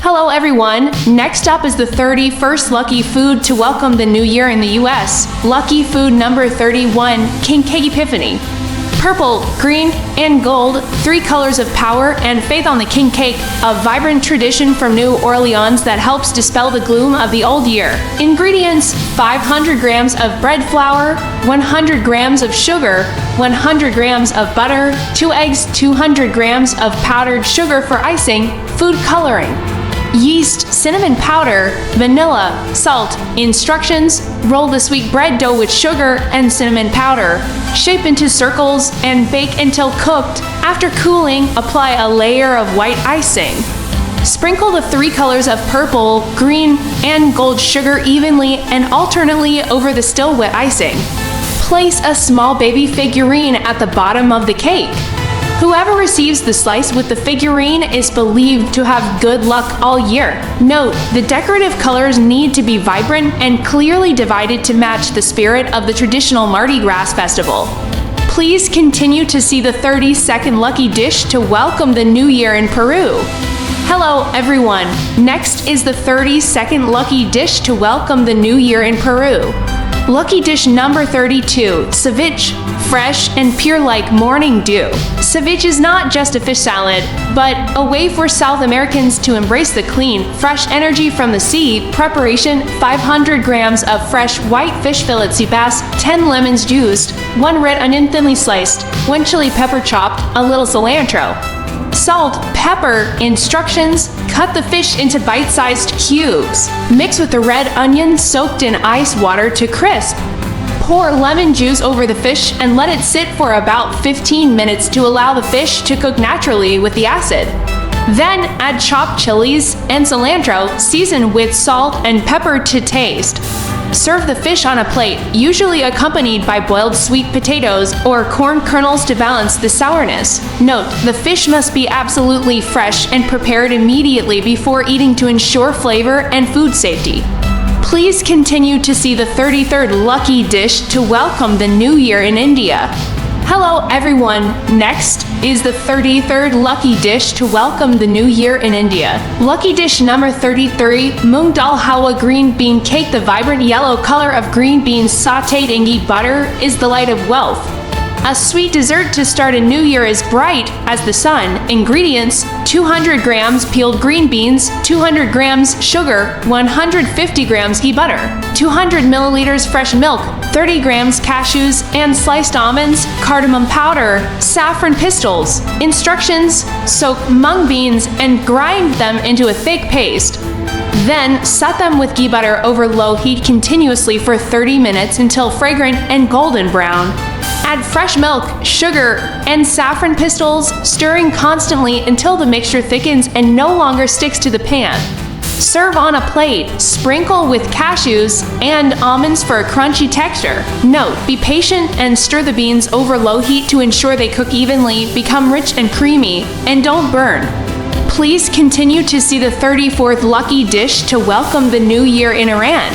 Hello everyone! Next up is the 31st lucky food to welcome the new year in the US. Lucky food number 31, King Cake Epiphany. Purple, green, and gold, 3 colors of power and faith on the king cake, a vibrant tradition from New Orleans that helps dispel the gloom of the old year. Ingredients: 500 grams of bread flour, 100 grams of sugar, 100 grams of butter, 2 eggs, 200 grams of powdered sugar for icing, food coloring. Yeast, cinnamon powder, vanilla, salt. Instructions: roll the sweet bread dough with sugar and cinnamon powder. Shape into circles and bake until cooked. After cooling, apply a layer of white icing. Sprinkle the 3 colors of purple, green, and gold sugar evenly and alternately over the still wet icing. Place a small baby figurine at the bottom of the cake. Whoever receives the slice with the figurine is believed to have good luck all year. Note, the decorative colors need to be vibrant and clearly divided to match the spirit of the traditional Mardi Gras festival. Please continue to see the 32nd lucky dish to welcome the new year in Peru. Hello everyone! Next is the 32nd lucky dish to welcome the new year in Peru. Lucky dish number 32, ceviche, fresh and pure like morning dew. Ceviche is not just a fish salad, but a way for South Americans to embrace the clean, fresh energy from the sea. Preparation: 500 grams of fresh white fish fillet bass, 10 lemons juiced, 1 red onion thinly sliced, 1 chili pepper chopped, a little cilantro. Salt, pepper. Instructions: cut the fish into bite-sized cubes. Mix with the red onion soaked in ice water to crisp. Pour lemon juice over the fish and let it sit for about 15 minutes to allow the fish to cook naturally with the acid. Then add chopped chilies and cilantro, season with salt and pepper to taste. Serve the fish on a plate, usually accompanied by boiled sweet potatoes or corn kernels to balance the sourness. Note, the fish must be absolutely fresh and prepared immediately before eating to ensure flavor and food safety. Please continue to see the 33rd lucky dish to welcome the new year in India. Hello everyone! Next is the 33rd lucky dish to welcome the new year in India. Lucky dish number 33, Moong Dal Halwa green bean cake. The vibrant yellow color of green beans sautéed in ghee butter is the light of wealth. A sweet dessert to start a new year as bright as the sun. Ingredients: 200 grams peeled green beans, 200 grams sugar, 150 grams ghee butter, 200 milliliters fresh milk, 30 grams cashews and sliced almonds, cardamom powder, saffron pistils. Instructions: soak mung beans and grind them into a thick paste. Then set them with ghee butter over low heat continuously for 30 minutes until fragrant and golden brown. Add fresh milk, sugar, and saffron pistils, stirring constantly until the mixture thickens and no longer sticks to the pan. Serve on a plate. Sprinkle with cashews and almonds for a crunchy texture. Note, be patient and stir the beans over low heat to ensure they cook evenly, become rich and creamy, and don't burn. Please continue to see the 34th lucky dish to welcome the new year in Iran.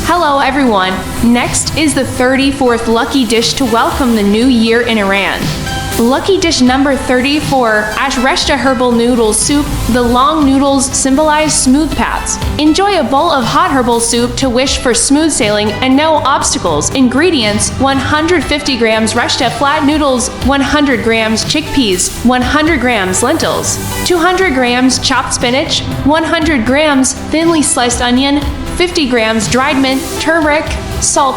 Hello everyone! Next is the 34th lucky dish to welcome the new year in Iran. Lucky dish number 34, Ash Reshta herbal noodle soup. The long noodles symbolize smooth paths. Enjoy a bowl of hot herbal soup to wish for smooth sailing and no obstacles. Ingredients: 150 grams Reshta flat noodles, 100 grams chickpeas, 100 grams lentils, 200 grams chopped spinach, 100 grams thinly sliced onion, 50 grams dried mint, turmeric, salt,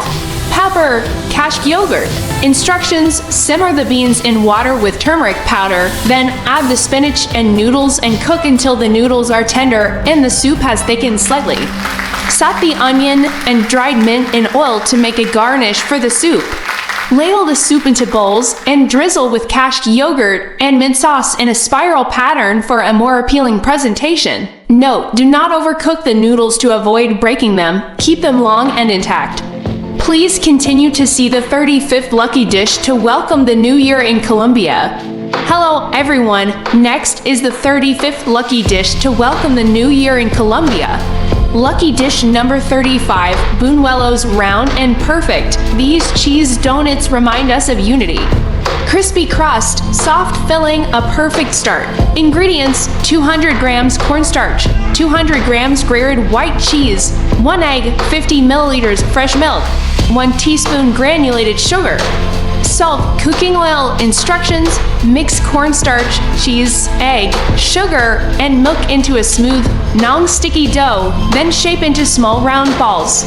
pepper, cashew yogurt. Instructions: simmer the beans in water with turmeric powder, then add the spinach and noodles and cook until the noodles are tender and the soup has thickened slightly. Saute the onion and dried mint in oil to make a garnish for the soup. Ladle the soup into bowls and drizzle with cashew yogurt and mint sauce in a spiral pattern for a more appealing presentation. Note, do not overcook the noodles to avoid breaking them. Keep them long and intact. Please continue to see the 35th lucky dish to welcome the new year in Colombia. Hello everyone! Next is the 35th lucky dish to welcome the new year in Colombia. Lucky dish number 35, Buñuelos round and perfect. These cheese donuts remind us of unity. Crispy crust, soft filling, a perfect start. Ingredients: 200 grams cornstarch, 200 grams grated white cheese, 1 egg, 50 milliliters fresh milk, 1 teaspoon granulated sugar, salt, cooking oil. Instructions: mix cornstarch, cheese, egg, sugar, and milk into a smooth, non-sticky dough, then shape into small round balls.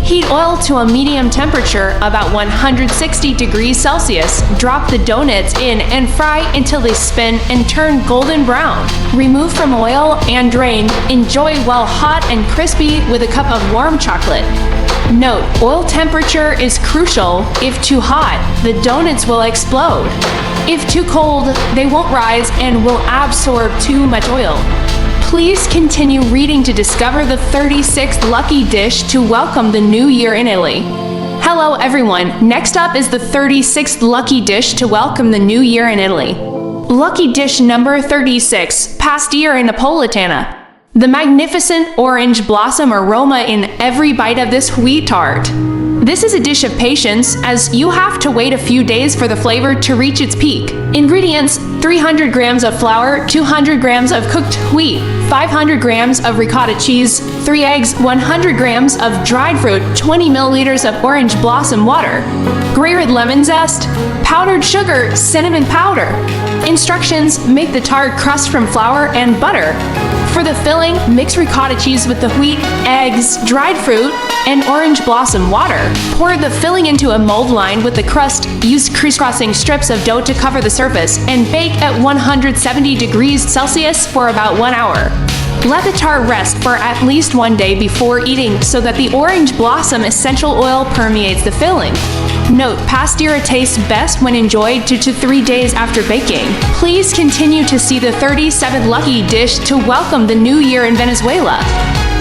Heat oil to a medium temperature, about 160 degrees Celsius. Drop the donuts in and fry until they spin and turn golden brown. Remove from oil and drain. Enjoy while hot and crispy with a cup of warm chocolate. Note: oil temperature is crucial. If too hot, the donuts will explode. If too cold, they won't rise and will absorb too much oil. Please continue reading to discover the 36th lucky dish to welcome the new year in Italy. Hello everyone, next up is the 36th lucky dish to welcome the new year in Italy. Lucky dish number 36, pastiera napoletana. The magnificent orange blossom aroma in every bite of this wheat tart. This is a dish of patience, as you have to wait a few days for the flavor to reach its peak. Ingredients: 300 grams of flour, 200 grams of cooked wheat, 500 grams of ricotta cheese, 3 eggs, 100 grams of dried fruit, 20 milliliters of orange blossom water, grated lemon zest, powdered sugar, cinnamon powder. Instructions: make the tart crust from flour and butter. For the filling, mix ricotta cheese with the wheat, eggs, dried fruit, and orange blossom water. Pour the filling into a mold lined with the crust. Use crisscrossing strips of dough to cover the surface and bake at 170 degrees Celsius for about 1 hour. Let the tart rest for at least 1 day before eating so that the orange blossom essential oil permeates the filling. Note: pastiera tastes best when enjoyed 2 to 3 days after baking. Please continue to see the 37th lucky dish to welcome the new year in Venezuela.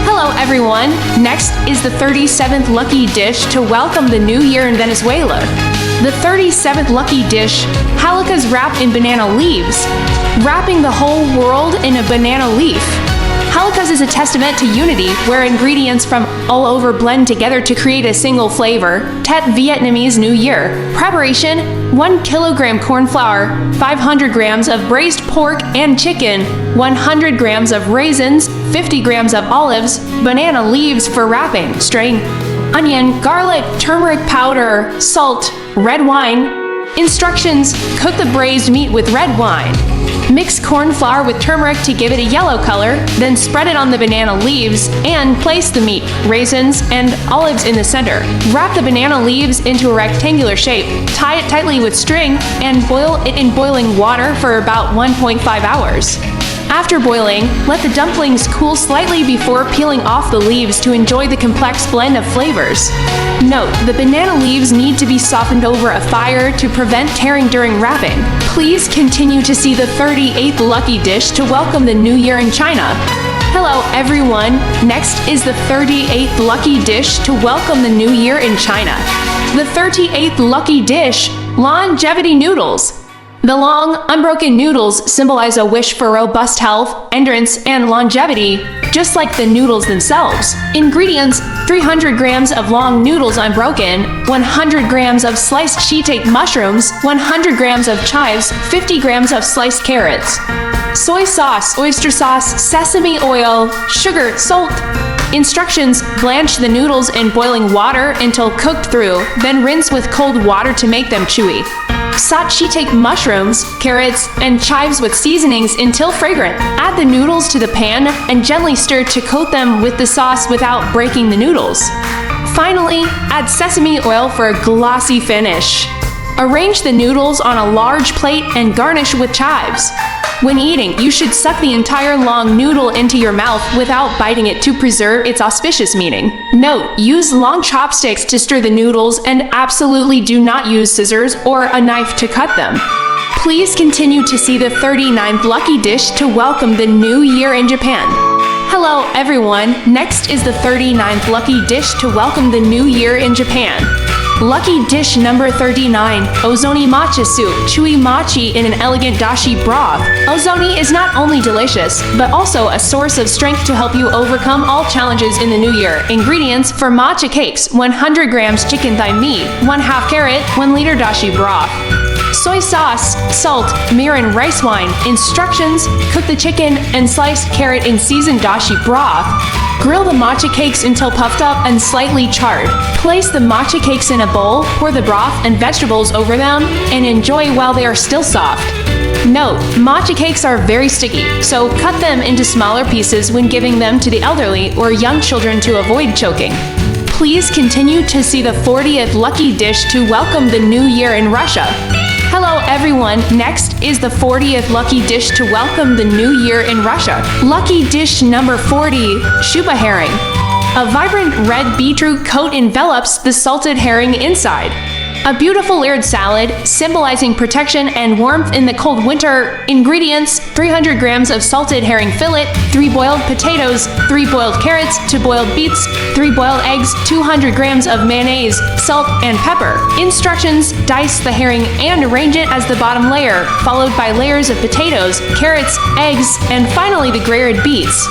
Hello everyone, next is the 37th lucky dish to welcome the new year in Venezuela. The 37th lucky dish, halakas wrapped in banana leaves. Wrapping the whole world in a banana leaf. Halakas is a testament to unity, where ingredients from all over blend together to create a single flavor. Tet Vietnamese New Year. Preparation: 1 kilogram corn flour, 500 grams of braised pork and chicken, 100 grams of raisins, 50 grams of olives, banana leaves for wrapping, string, onion, garlic, turmeric powder, salt, red wine. Instructions: cook the braised meat with red wine. Mix corn flour with turmeric to give it a yellow color, then spread it on the banana leaves and place the meat, raisins, and olives in the center. Wrap the banana leaves into a rectangular shape, tie it tightly with string, and boil it in boiling water for about 1.5 hours. After boiling, let the dumplings cool slightly before peeling off the leaves to enjoy the complex blend of flavors. Note: the banana leaves need to be softened over a fire to prevent tearing during wrapping. Please continue to see the 38th lucky dish to welcome the new year in China. Hello everyone, next is the 38th lucky dish to welcome the new year in China. The 38th lucky dish, longevity noodles. The long, unbroken noodles symbolize a wish for robust health, endurance, and longevity, just like the noodles themselves. Ingredients: 300 grams of long noodles unbroken, 100 grams of sliced shiitake mushrooms, 100 grams of chives, 50 grams of sliced carrots, soy sauce, oyster sauce, sesame oil, sugar, salt. Instructions: blanch the noodles in boiling water until cooked through, then rinse with cold water to make them chewy. Saute shiitake mushrooms, carrots, and chives with seasonings until fragrant. Add the noodles to the pan and gently stir to coat them with the sauce without breaking the noodles. Finally, add sesame oil for a glossy finish. Arrange the noodles on a large plate and garnish with chives. When eating, you should suck the entire long noodle into your mouth without biting it to preserve its auspicious meaning. Note: use long chopsticks to stir the noodles and absolutely do not use scissors or a knife to cut them. Please continue to see the 39th lucky dish to welcome the new year in Japan. Hello everyone, next is the 39th lucky dish to welcome the new year in Japan. Lucky dish number 39, ozoni matcha soup, chewy mochi in an elegant dashi broth. Ozoni is not only delicious, but also a source of strength to help you overcome all challenges in the new year. Ingredients for matcha cakes: 100 grams chicken thigh meat, 1/2 carrot, 1 liter dashi broth. soy sauce, salt, mirin rice wine. Instructions: cook the chicken and sliced carrot in seasoned dashi broth. Grill the matcha cakes until puffed up and slightly charred. Place the matcha cakes in a bowl, pour the broth and vegetables over them, and enjoy while they are still soft. Note: matcha cakes are very sticky, so cut them into smaller pieces when giving them to the elderly or young children to avoid choking. Please continue to see the 40th lucky dish to welcome the new year in Russia. Hello everyone, next is the 40th lucky dish to welcome the new year in Russia. Lucky dish number 40, shuba herring. A vibrant red beetroot coat envelops the salted herring inside. A beautiful layered salad, symbolizing protection and warmth in the cold winter. Ingredients: 300 grams of salted herring fillet, 3 boiled potatoes, 3 boiled carrots, 2 boiled beets, 3 boiled eggs, 200 grams of mayonnaise, salt, and pepper. Instructions: dice the herring and arrange it as the bottom layer, followed by layers of potatoes, carrots, eggs, and finally the grated beets.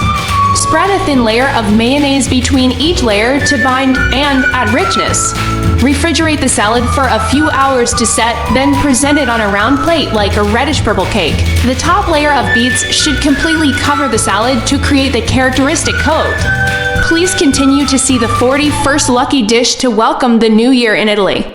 Spread a thin layer of mayonnaise between each layer to bind and add richness. Refrigerate the salad for a few hours to set, then present it on a round plate like a reddish-purple cake. The top layer of beets should completely cover the salad to create the characteristic coat. Please continue to see the 41st lucky dish to welcome the new year in Italy.